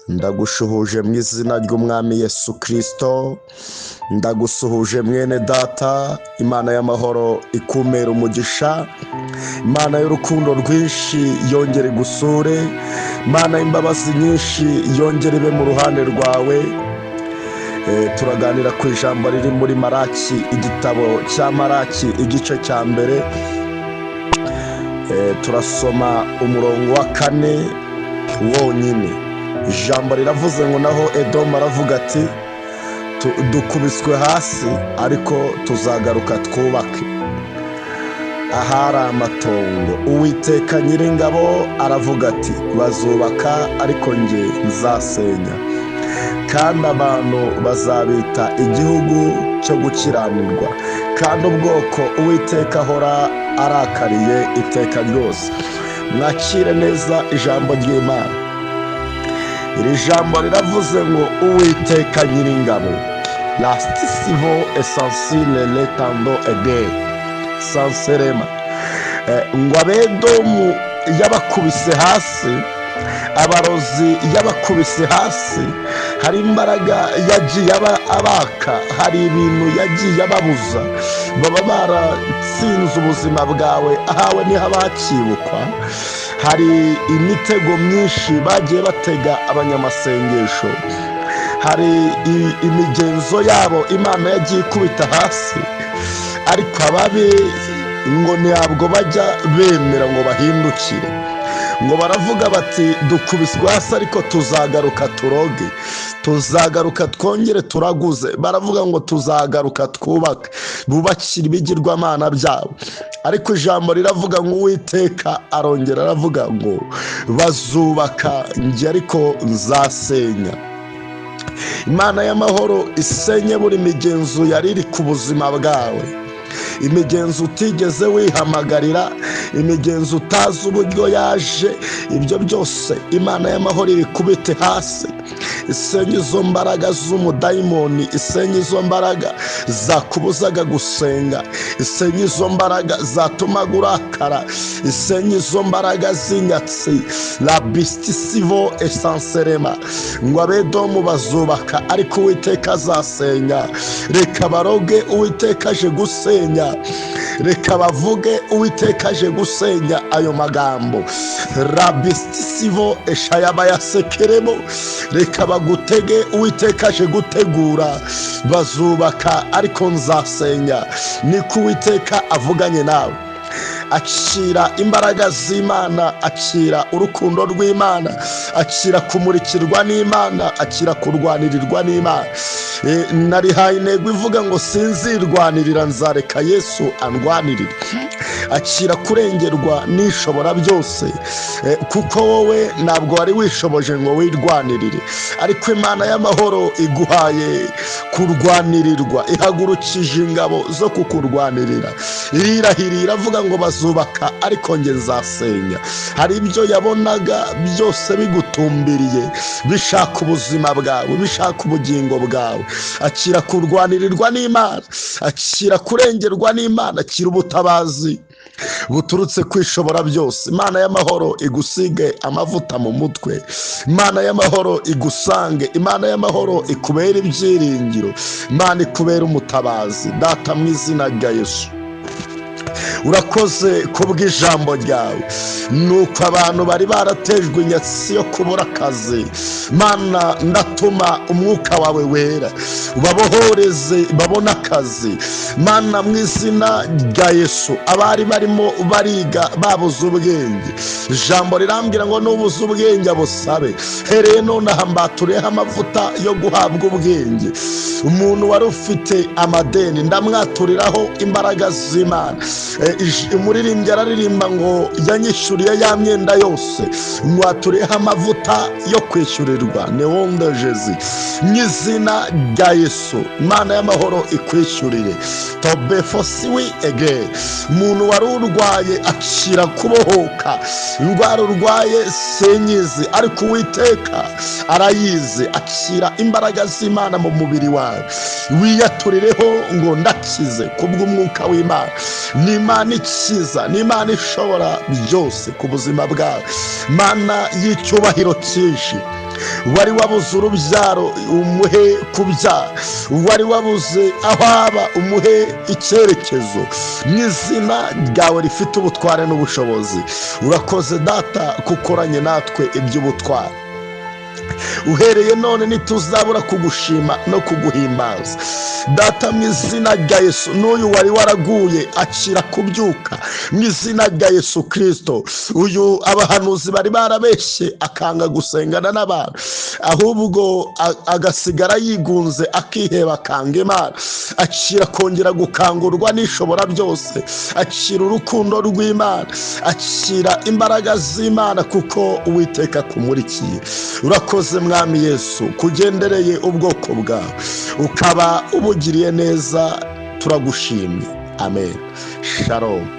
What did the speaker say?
Ndagushuhuje mu izina ry'umwami Yesu Kristo, ndagusuhuje mwene data. Imana y'amahoro ikumera umugisha, Imana y'urukundo rwinshi yongere igusure, Imana y'imbabazi nyinshi yongere ibe mu ruhande rwawe. Turaganira ku ijambo riri muri Maraki, igitabo cya Maraki igice cya mbere. Turasoma umurongo wa 4 wonyine. Ijambo riravuze ngo naho Edomu aravuga ati dukubiswe hasi ariko tuzagaruka twubake ahari amatongo. Uwiteka Nyiringabo aravuga ati bazubaka ariko njye nzasenya, kandi abantu bazabita igihugu cyo gukiranirwa, kandi ubwoko Uwiteka ahora arakariye iteka ryose. Mwakire neza ijambo ry'Imana. Iri jambo riravuze ngo Uwiteka Nyiringabo, lasitisivo esansile letando ege sanserema, ngo Abedomu yabakubise hasi, abarozi yabakubise hasi. Hari imbaraga yagiye abaka, hari ibintu yagiye ababuza, baba baratsinze ubuzima bwawe, ahawe niho abakibukwa. Hari imitego myinshi bagiye batega abanyamasengesho, hari imigenzo yabo Imana yagiye ikubita hasi, ariko ababe ngo ntabwo bajya bemera ngo bahindukire, ngo baravuga bati dukubiswe hasi ariko tuzagaruka turoge, tuzagaruka twongere turaguze. Baravuga ngo tuzagaruka twubake, bubakire ibigirwamana byabo. Ariko ijambo riravuga ngo Uwiteka arongera aravuga ngo bazubaka njye ariko nzasenya. Imana y'amahoro isenye buri migenzo yari iri ku buzima bwawe, imigenzo utigeze wihamagarira, imigenzo utazi uburyo yaje. Ibyo byose Imana y'amahoro ibikubite hasi, isenye izo mbaraga z'umudayimoni, isenye izo mbaraga zakubuzaga gusenga, isenye izo mbaraga zatumaga urakara, isenye izo mbaraga z'inyatsi. Labistisivo esanserema, ngo Abedomu bazubaka ariko Uwiteka azasenya. Reka baroge Uwiteka aje gusenya, reka bavuge Uwiteka aje gusenya ayo magambo. Rabistisivo eshayabayasekeremo, reka bagutege Uwiteka aje gutegura. Bazubaka ariko nzasenya, niko Uwiteka avuganye nawe. Akira imbaraga z'Imana, akira urukundo rw'Imana, akira kumurikirwa n'Imana, akira kurwanirirwa n'Imana. Narihaye intego ivuga ngo sinzirwanirira, nzareka Yesu andwanirire. Akira kurengerwa n'ishobora byose, kuko wowe ntabwo wari wishoboje ngo wirwanirire, ariko Imana y'amahoro iguhaye kurwanirirwa, ihagurukije ingabo zo kukurwanirira. Irahiriye iravuga ngo bazubaka ariko njye nzasenya. Hari ibyo yabonaga byose bigutumbiriye, bishaka ubuzima bwawe, bishaka ubugingo bwawe. Akira kurwanirirwa n'Imana, akira kurengerwa n'Imana, akira ubutabazi buturutse kwishobora byose. Imana y'amahoro igusige amavuta mu mutwe, Imana y'amahoro igusange, Imana y'amahoro ikubera ibyiringiro, Imana ikubera umutabazi. Data mu izina rya Yesu, urakoze kubw'ijambo ryawe. Nuko abantu bari baratejwe inyatsi yo kubura akazi, Mana ndatuma umwuka wawe wera ubabohoreze babone akazi, Mana mu izina rya Yesu. Abari barimo bariga babuze ubwenge, ijambo rirambwira ngo nubuze ubwenge abusabe. Hereye nonaha mbatureho amavuta yo guhabwa ubwenge. Umuntu wari ufite amadeni ndamwaturiraho imbaraga z'Imana. Umuririmbyi araririmba ngo yanyishyuriye ya myenda yose, mwaturiyeho amavuta yo kwishyurirwa. Neonde Jezi, mu izina rya Yesu, Imana y'amahoro ikwishyurire. Tobe fosiwi ege, umuntu wari urwaye akira kubohoka. Indwara urwaye senyizi, ariko Uwiteka arayizi. Akira imbaraga z'Imana mu mubiri wawe, wiyaturireho ngo ndakize kubw'umwuka w'Imana. ni Imana ikiza, ni Imana ishobora byose ku buzima bwawe, Mana y'icyubahiro cyinshi. Wari wabuze urubyaro umuhe kubyara, wari wabuze aho aba umuhe icyerekezo, mu izina ryawe rifite ubutware n'ubushobozi. Urakoze Data kukoranye natwe iby'ubutware. Uhereye none ntituzabura kugushima no kuguhimbaza Data, mu izina rya Yesu. N'uyu wari waraguye akira kubyuka mu izina rya Yesu Kristo. Uyu abahanuzi bari barabeshye akanga gusengana n'abantu, ahubwo agasigara yigunze akiheba akanga Imana, akira kongera gukangurwa n'ishobora byose, akira urukundo rw'Imana, akira imbaraga z'Imana kuko Uwiteka kumurikiye. Urakoze Mwami Yesu kugendereye ubwoko bwawe, ukaba ubugiriye neza, turagushimye. Amen. Shalom.